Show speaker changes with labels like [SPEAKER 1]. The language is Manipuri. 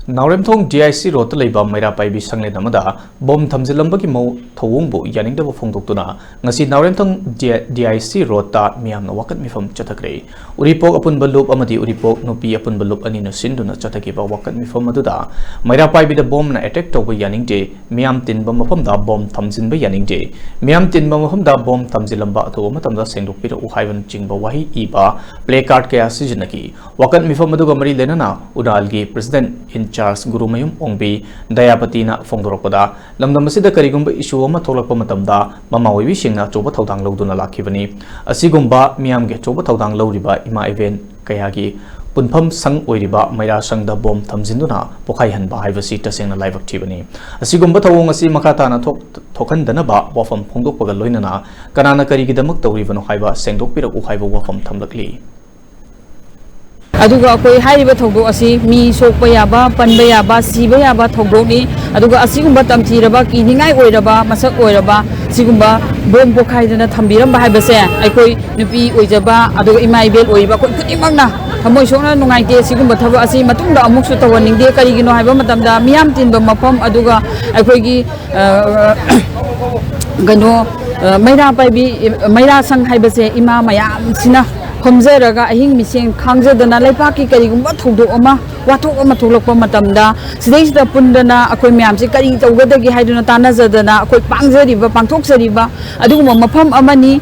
[SPEAKER 1] Nauremthong DIC Road Leba Meira Paibi sanglen amada bom thamjinlambagi mo thouongbu yaningdaba fongdoktuna ngasi Nauremthong DIC Road ta miyamna wakat mifam chathakre uripok apunba loop amadi uripok nupi apunba loop ani no sinduna chathakiba wakat mifam aduda Meira Paibi da bom na attack toba yaningde miyam tinba mafam da bom thamjinba yaningde miyam tinba mafam da bom thamjilamba atho matamda sengdokpira uhaiban chingba wahi iba play card kaya sijnaki wakat mifam aduga mari lenana udalgi president in Charles Guru Mayum Ongbi Dayapatina Fongdoktuna Lamdamasida Karigumba issue ama tholakpa matamda mama oibi singna choba thaudang loduna lakhibani asigumba miyamge choba thaudang loriba ima event kayagi punpham sang oiriba Meira sangda bom thamjinduna pokhai hanba haibasi tasengna live activity asigumba thawong asi makhatana thokhandanaba wafam phongdokpaga loinana kanana karigidamak tawribano haiba sengdokpira uhaiba wafam thamlakli
[SPEAKER 2] aduga koi haiba thogdo asi mi sokpa yaba panba yaba siba yaba thogdo ni aduga asigumba tamthiraba kiningai oiraba masak oiraba sigumba bom pokhaidana thambiramba haibase aikoi nupi oijaba aduga imaibel oiba koi kudimangna thamoi sokna nungaite sigumba thaba asi matungda amuksu tawaningde karigino haiba matamda miyam tinba mafam aduga aikoigi gano Meira Paibi Meira sang haibase ima mayam sina Homzeraga ahing mising khangzadana laipaki karigumba thogdok ama wathok ama tholokpa matamda sidaisida pundana akoi myamse kari tawgadagi haiduna tanazadana akoi pangjariba pangthokjariba aduguma mafam amani